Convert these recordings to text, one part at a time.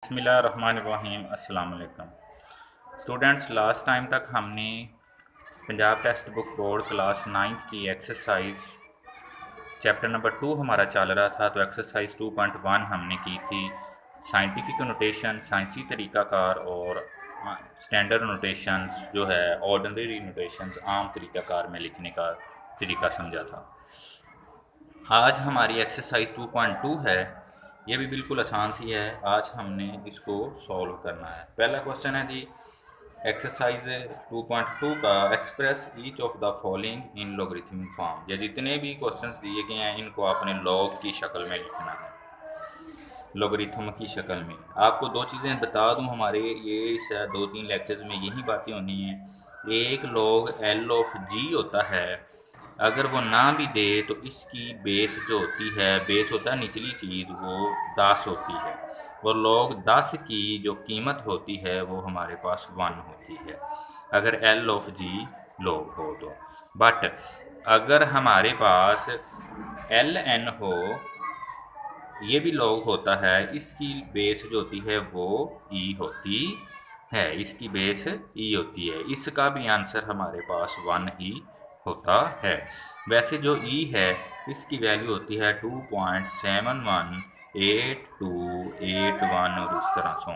बिस्मिल्लाहिर्रहमानिर्रहीम। अस्सलाम वालेकुम स्टूडेंट्स। लास्ट टाइम तक हमने Punjab text book board class 9th की एक्सरसाइज चैप्टर नंबर 2 हमारा चल रहा था। तो एक्सरसाइज 2.1 हमने की थी साइंटिफिक नोटेशन, साइंसी तरीक़ाकार और स्टैंडर्ड नोटेशंस जो है ऑर्डिनरी नोटेशंस, आम तरीक़ाकार में लिखने का तरीका समझा था। आज हमारी एक्सरसाइज 2.2 है। ये भी बिल्कुल आसान सी है। आज हमने इसको सॉल्व करना है। पहला क्वेश्चन है जी एक्सरसाइज 2.2 का, express each of the following in logarithmic form. ये जितने भी क्वेश्चंस दिए गए हैं इनको आपने लॉग की शक्ल में लिखना है, लॉगरिथम की शक्ल में। आपको दो चीज़ें बता दूं, हमारे ये इस 2-3 लेक्चर्स में यही बातें होनी हैं। एक लॉग एल ऑफ जी होता है, अगर वो ना भी दे तो इसकी बेस जो होती है, बेस होता है निचली चीज़, वो 10 होती है। और लॉग 10 की जो कीमत होती है वो हमारे पास 1 होती है अगर एल ऑफ जी लॉग हो तो। बट अगर हमारे पास एल एन हो, ये भी लॉग होता है, इसकी बेस जो होती है वो ई होती है, इसकी बेस ई होती है। इसका भी आंसर हमारे पास 1 ही होता है। वैसे जो ई है इसकी वैल्यू होती है 2.718281 और इस तरह से।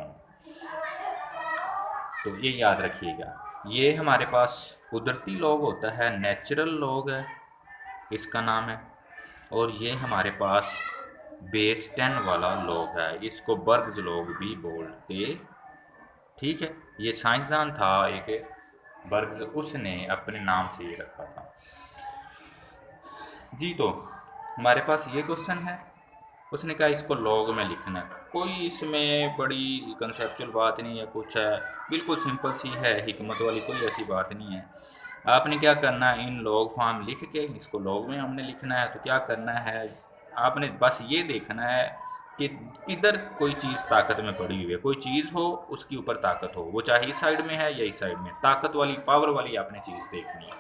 तो ये याद रखिएगा। ये हमारे पास कुदरती लॉग होता है, नेचुरल लॉग है इसका नाम है। और ये हमारे पास बेस 10 वाला लॉग है, इसको बर्ग्स लॉग भी बोलते। ठीक है, ये साइंसदान था एक बर्ग्स, उसने अपने नाम से ये रखा था जी। तो हमारे पास ये क्वेश्चन है, उसने कहा इसको लॉग में लिखना है। कोई इसमें बड़ी कंसेप्चुअल बात नहीं है, कुछ है बिल्कुल सिंपल सी है, हिकमत वाली कोई ऐसी बात नहीं है। आपने क्या करना है, इन लॉग फॉर्म लिख के इसको लॉग में हमने लिखना है। तो क्या करना है, आपने बस ये देखना है कि किधर कोई चीज़ ताकत में पड़ी हुई है। कोई चीज़ हो उसके ऊपर ताकत हो, वो चाहे इस साइड में है या इस साइड में, ताकत वाली पावर वाली आपने चीज़ देखनी है।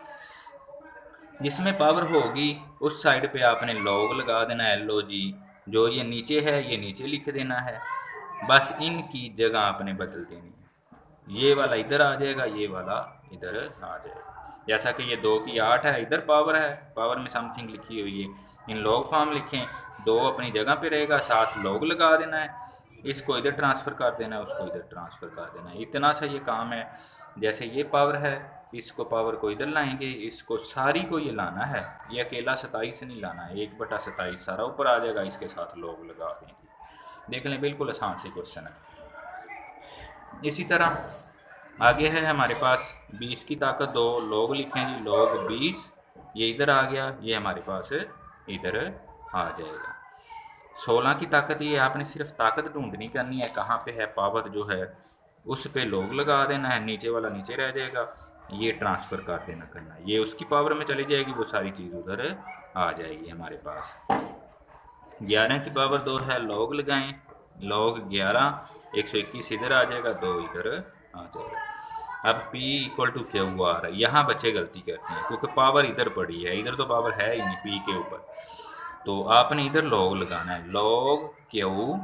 जिसमें पावर होगी उस साइड पे आपने लॉग लगा देना है, एल ओ जी। जो ये नीचे है ये नीचे लिख देना है, बस इनकी जगह आपने बदल देनी है। ये वाला इधर आ जाएगा, ये वाला इधर आ जाएगा। जैसा कि ये 2 की 8 है, इधर पावर है, पावर में समथिंग लिखी हुई है। इन लॉग फॉर्म लिखें, 2 अपनी जगह पे रहेगा, साथ लॉग लगा देना है, इसको इधर ट्रांसफ़र कर देना है, उसको इधर ट्रांसफ़र कर देना है। इतना सा ये काम है। जैसे ये पावर है, इसको पावर को इधर लाएंगे, इसको सारी को ये लाना है, ये अकेला 27 नहीं लाना है, 1/27 सारा ऊपर आ जाएगा, इसके साथ लॉग लगा देंगे। देख लें, बिल्कुल आसान सी क्वेश्चन है। इसी तरह आगे है हमारे पास 20 की ताकत 2, लॉग लिखें जी, लॉग 20, ये इधर आ गया, ये हमारे पास इधर आ जाएगा। 16 की ताकत, ये आपने सिर्फ ताकत ढूंढनी करनी है, कहाँ पे है पावर जो है उस पे लॉग लगा देना है, नीचे वाला नीचे रह जाएगा, ये ट्रांसफ़र कर देना करना है, ये उसकी पावर में चली जाएगी, वो सारी चीज़ उधर आ जाएगी हमारे पास। 11 की पावर 2 है, लॉग लगाएं, लॉग 11, 121 इधर आ जाएगा, 2 इधर आ जाएगा। अब P equal to Q R है, यहाँ बच्चे गलती करते हैं क्योंकि पावर इधर पड़ी है, इधर तो पावर है ही नहीं P के ऊपर। तो आपने इधर लॉग लगाना है, लॉग क्यू,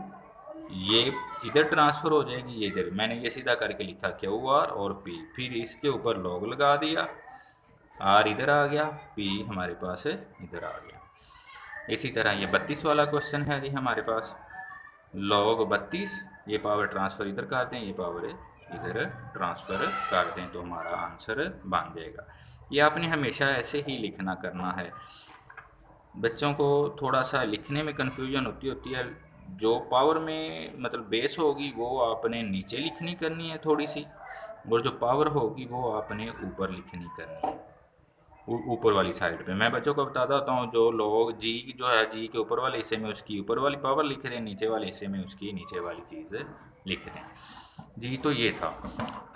ये इधर ट्रांसफ़र हो जाएगी, ये इधर, मैंने ये सीधा करके लिखा क्यू आर और पी, फिर इसके ऊपर लॉग लगा दिया, आर इधर आ गया, पी हमारे पास इधर आ गया। इसी तरह ये 32 वाला क्वेश्चन है जी हमारे पास, लॉग 32, ये पावर ट्रांसफ़र इधर कर दें, ये पावर इधर ट्रांसफ़र कर दें, तो हमारा आंसर बन जाएगा। ये आपने हमेशा ऐसे ही लिखना करना है। बच्चों को थोड़ा सा लिखने में कन्फ्यूजन होती है। जो पावर में मतलब बेस होगी वो आपने नीचे लिखनी करनी है थोड़ी सी, और जो पावर होगी वो आपने ऊपर लिखनी करनी है, ऊपर वाली साइड पे। मैं बच्चों को बताता हूँ, जो लोग जी जो है, जी के ऊपर वाले हिस्से में उसकी ऊपर वाली पावर लिख दें, नीचे वाले हिस्से में उसकी नीचे वाली चीज़ लिख दें जी। तो ये था।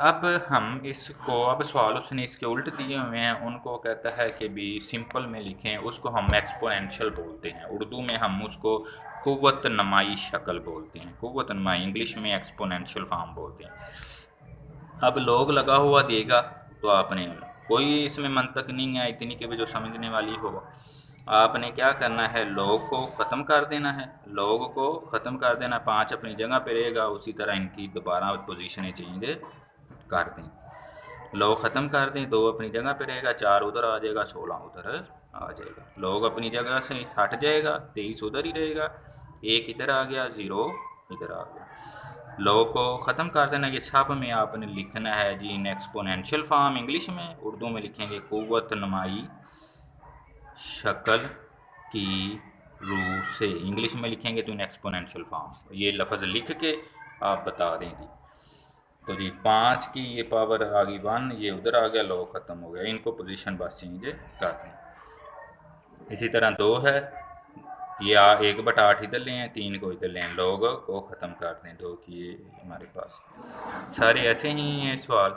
अब हम इसको, अब सवाल उसने इसके उल्ट दिए हुए हैं, उनको कहता है कि भी सिंपल में लिखें, उसको हम एक्सपोनेंशियल बोलते हैं, उर्दू में हम उसको कुव्वत नमाई शक्ल बोलते हैं, कुव्वत नमाई, इंग्लिश में एक्सपोनेंशियल फॉर्म बोलते हैं। अब लॉग लगा हुआ देगा तो आपने, कोई इसमें मंतक नहीं है इतनी कि भी जो समझने वाली हो। आपने क्या करना है, log को ख़त्म कर देना है, log को ख़त्म कर देना, 5 अपनी जगह पे रहेगा, उसी तरह इनकी दोबारा पोजीशनें चेंज कर दें। log ख़त्म कर दें, 2 अपनी जगह पे रहेगा, 4 उधर आ जाएगा, 16 उधर आ जाएगा। log अपनी जगह से हट जाएगा, 23 उधर ही रहेगा, 1 इधर आ गया, 0 इधर आ गया। log को ख़त्म कर देना। ये सब में आपने लिखना है जी इन एक्सपोनेंशियल फॉर्म इंग्लिश में, उर्दू में लिखेंगे क़ुव्वत नुमाई शक्ल की रूह से, इंग्लिश में लिखेंगे तो इन एक्सपोनेंशियल फॉर्म। ये लफ्ज़ लिख के आप बता दें जी। तो जी 5 की ये पावर आ गई 1, ये उधर आ गया, log ख़त्म हो गया, इनको पोजीशन बस चेंज कर दें। इसी तरह 2 है, ये 1/8 इधर ले हैं, 3 को इधर ले हैं, log को ख़त्म कर दें, 2 की ये हमारे पास सारे ऐसे ही हैं सवाल।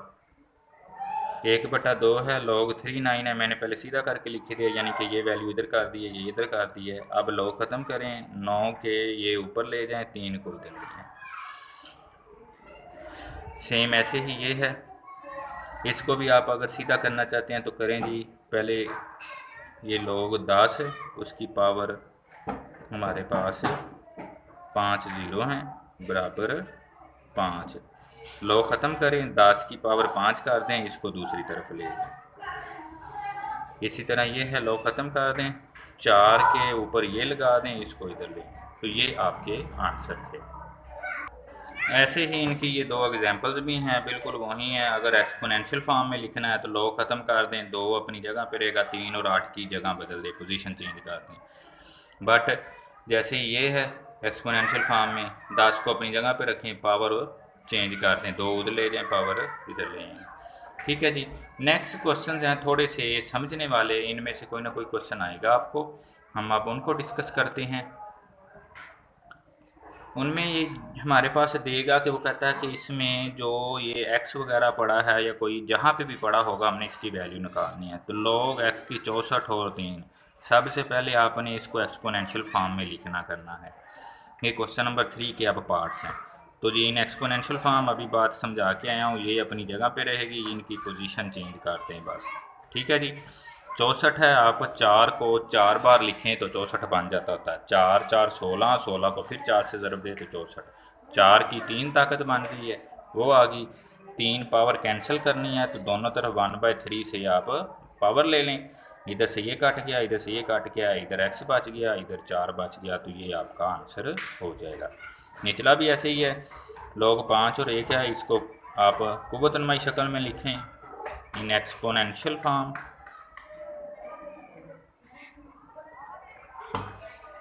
1/2 है, log 39 है, मैंने पहले सीधा करके लिखे थे, यानी कि ये वैल्यू इधर कर दी है, ये इधर कर दी है। अब log ख़त्म करें, 9 के ये ऊपर ले जाएं, 3 को इधर ले जाएं। सेम ऐसे ही ये है, इसको भी आप अगर सीधा करना चाहते हैं तो करें जी। पहले ये log 10 है, उसकी पावर हमारे पास 5 0 हैं बराबर 5। log ख़त्म करें, 10 की पावर 5 कर दें, इसको दूसरी तरफ ले जाएं। इसी तरह ये है, log ख़त्म कर दें, 4 के ऊपर ये लगा दें, इसको इधर ले, तो ये आपके आंसर थे। ऐसे ही इनकी ये 2 एग्जांपल्स भी हैं, बिल्कुल वही हैं। अगर एक्सपोनेंशियल फॉर्म में लिखना है तो log ख़त्म कर दें, 2 अपनी जगह पे रहेगा, 3 और 8 की जगह बदल दें, पोजीशन चेंज कर दें। बट जैसे ये है एक्सपोनेंशियल फॉर्म में, 10 को अपनी जगह पे रखें, पावर चेंज कर दें, 2 उधर ले जाएँ, पावर इधर ले आएँ। ठीक है जी। नेक्स्ट क्वेश्चन हैं थोड़े से समझने वाले, इनमें से कोई ना कोई क्वेश्चन आएगा आपको, हम अब उनको डिस्कस करते हैं। उनमें ये हमारे पास देगा कि वो कहता है कि इसमें जो ये x वगैरह पड़ा है, या कोई जहाँ पे भी पड़ा होगा, हमने इसकी वैल्यू निकालनी है। तो log x की 64 और 3, सबसे पहले आपने इसको एक्सपोनेंशियल फॉर्म में लिखना करना है। ये क्वेश्चन नंबर 3 के अब पार्ट्स हैं। तो जी इन एक्सपोनेंशियल फॉर्म अभी बात समझा के आया हूँ, ये अपनी जगह पे रहेगी, इनकी पोजीशन चेंज करते हैं बस। ठीक है जी। 64 है, आप 4 को 4 बार लिखें तो 64 बन जाता होता है। 4 4 16, 16 को फिर 4 से ज़रब दे तो 64। 4 की 3 ताकत बन गई है, वो आ गई। 3 पावर कैंसिल करनी है तो दोनों तरफ 1/3 से आप पावर ले लें। इधर से ये कट गया, इधर से ये कट गया, इधर x बच गया, इधर 4 बच गया, तो ये आपका आंसर हो जाएगा। निचला भी ऐसे ही है, log 5 और 1 है, इसको आप क़ुव्वत नुमाई शक्ल में लिखें इन एक्सपोनेंशियल फॉर्म।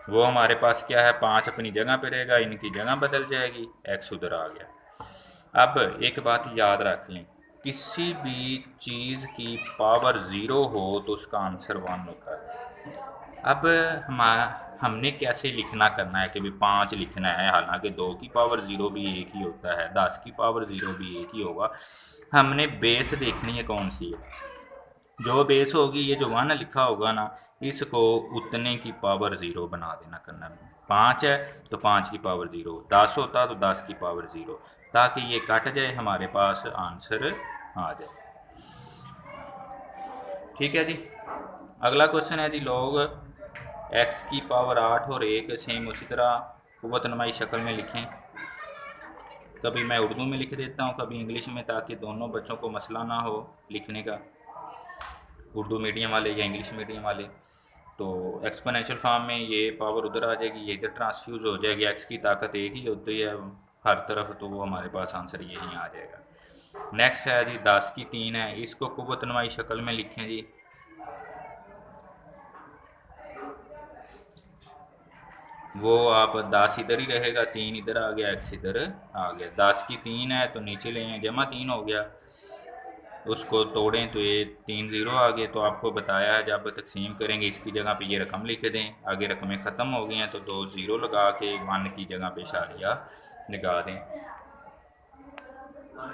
वो हमारे पास क्या है, 5 अपनी जगह पे रहेगा, इनकी जगह बदल जाएगी, x उधर आ गया। अब एक बात याद रख लें, किसी भी चीज़ की पावर 0 हो तो उसका आंसर 1 होता है। अब हमने कैसे लिखना करना है कि भाई 5 लिखना है, हालांकि 2 की पावर 0 भी 1 ही होता है, 10 की पावर 0 भी 1 ही होगा। हमने बेस देखनी है कौन सी है, जो बेस होगी, ये जो 1 लिखा होगा ना, इसको उतने की पावर 0 बना देना करना। 5 है तो 5 की पावर 0, 10 होता तो 10 की पावर 0, ताकि ये कट जाए, हमारे पास आंसर आ जाए। ठीक है जी। अगला क्वेश्चन है जी, log x की पावर 8 और 1, सेम उसी तरह क़ुव्वत नुमाई शक्ल में लिखें। कभी मैं उर्दू में लिख देता हूँ, कभी इंग्लिश में, ताकि दोनों बच्चों को मसला ना हो लिखने का, उर्दू मीडियम वाले या इंग्लिश मीडियम वाले। तो एक्सपोनेंशियल फॉर्म में ये पावर उधर आ जाएगी, ये इधर ट्रांसफ्यूज़ हो जाएगी, x की ताकत एक ही होती है हर तरफ, तो वो हमारे पास आंसर यही आ जाएगा। नेक्स्ट है जी 10 की 3 है, इसको क़ुव्वत नुमाई शक्ल में लिखें जी। वो आप 10 इधर ही रहेगा, 3 इधर आ गया, x इधर आ गया। 10 की 3 है तो नीचे ले आए, जमा 3 हो गया, उसको तोड़ें तो ये 3 0 आ गए। तो आपको बताया है जब तकसीम करेंगे इसकी जगह पे ये रकम लिख दें, आगे रकमें ख़त्म हो गई हैं तो 2 0 लगा के 1 की जगह पे इशारिया लगा दें,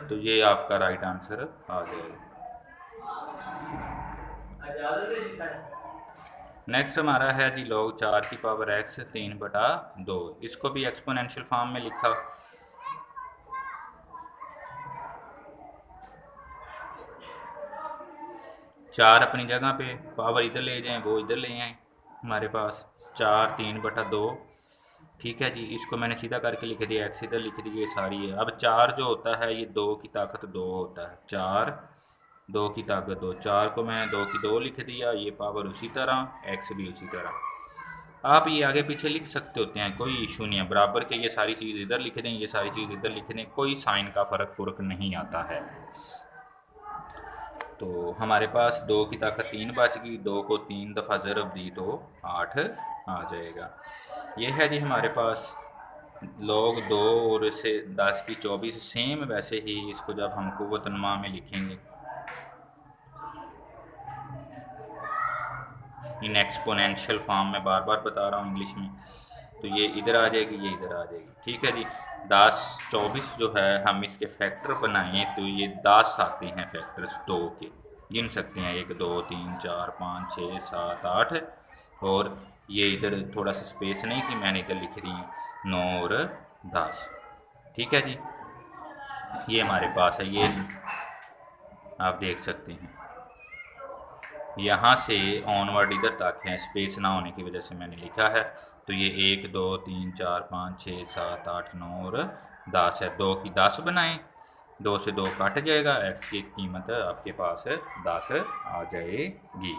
तो ये आपका राइट आंसर आ जाएगा। नेक्स्ट हमारा है जी log 4 की पावर x 3/2, इसको भी एक्सपोनेंशियल फॉर्म में लिखा। चार अपनी जगह पे, पावर इधर ले जाएं, वो इधर ले आएँ, हमारे पास 4 3/2। ठीक है जी, इसको मैंने सीधा करके लिख दिया, एक्स इधर लिख दी, ये सारी है। अब 4 जो होता है ये 2 की ताकत 2 होता है, 4 2 की ताकत 2, 4 को मैंने 2 की 2 लिख दिया, ये पावर उसी तरह, एक्स भी उसी तरह। आप ये आगे पीछे लिख सकते होते हैं, कोई इशू नहीं है, बराबर के ये सारी चीज़ इधर लिख दें, ये सारी चीज़ इधर लिख दें, कोई साइन का फ़र्क नहीं आता है। तो हमारे पास 2 की ताकत 3 बच गई, 2 को 3 दफ़ा ज़रब दी तो 8 आ जाएगा। ये है जी हमारे पास log 2 और इसे 10 की 24। सेम वैसे ही इसको जब हम क़ुव्वत नुमा में लिखेंगे इन एक्सपोनेंशियल फॉर्म में, बार बार बता रहा हूँ इंग्लिश में, तो ये इधर आ जाएगी, ये इधर आ जाएगी। ठीक है जी, 10 24 जो है हम इसके फैक्टर बनाएं तो ये 10 आते हैं फैक्टर्स 2 के, गिन सकते हैं 1 2 3 4 5 6 7 8। और ये इधर थोड़ा सा स्पेस नहीं थी, मैंने इधर लिख दी 9 और 10। ठीक है जी, ये हमारे पास है, ये आप देख सकते हैं यहाँ से ऑनवर्ड इधर तक है, स्पेस ना होने की वजह से मैंने लिखा है। तो ये 1 2 3 4 5 6 7 8 9 और 10 है, 2 की 10 बनाएं, 2 से 2 कट जाएगा, एक्स की कीमत आपके पास 10 आ जाएगी।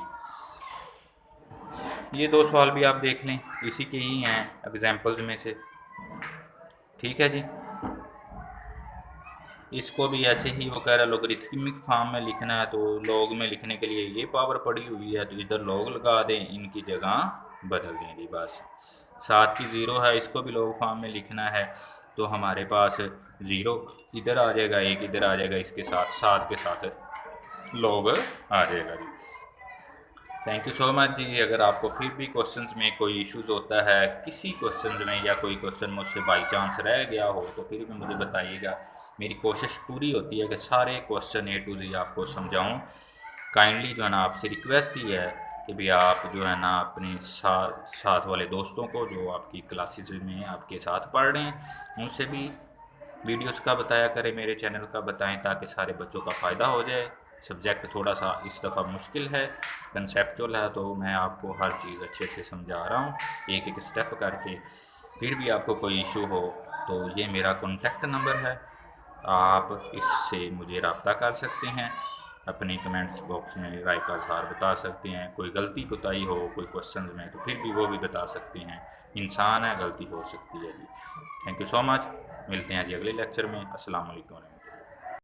ये 2 सवाल भी आप देख लें, इसी के ही हैं एग्जाम्पल्स में से। ठीक है जी, इसको भी ऐसे ही वो कह रहा है लोगरिथमिक फॉर्म में लिखना है, तो लॉग में लिखने के लिए ये पावर पड़ी हुई है, तो इधर लॉग लगा दें, इनकी जगह बदल दें जी बस। 7 की 0 है, इसको भी लॉग फॉर्म में लिखना है, तो हमारे पास 0 इधर आ जाएगा, 1 इधर आ जाएगा, इसके साथ 7 के साथ लॉग आ जाएगा जी। थैंक यू सो मच जी। अगर आपको फिर भी क्वेश्चंस में कोई इश्यूज होता है किसी क्वेश्चन में, या कोई क्वेश्चन मुझसे बाई चांस रह गया हो, तो फिर भी मुझे बताइएगा। मेरी कोशिश पूरी होती है कि सारे क्वेश्चन A to Z आपको समझाऊं। काइंडली जो है ना आपसे रिक्वेस्ट ही है कि भी आप जो है ना अपने साथ वाले दोस्तों को जो आपकी क्लासेस में आपके साथ पढ़ रहे हैं उनसे भी वीडियोस का बताया करें, मेरे चैनल का बताएं, ताकि सारे बच्चों का फ़ायदा हो जाए। सब्जेक्ट थोड़ा सा इस दफ़ा मुश्किल है, कंसेप्चुअल है, तो मैं आपको हर चीज़ अच्छे से समझा रहा हूँ एक एक स्टेप करके। फिर भी आपको कोई इशू हो तो ये मेरा कॉन्टैक्ट नंबर है, आप इससे मुझे रब्ता कर सकते हैं, अपने कमेंट्स बॉक्स में राय का इज़हार बता सकते हैं। कोई गलती कोताही हो कोई क्वेश्चन में तो फिर भी वो भी बता सकते हैं, इंसान है, गलती हो सकती है जी। थैंक यू सो मच, मिलते हैं जी अगले लेक्चर में। अस्सलाम वालेकुम।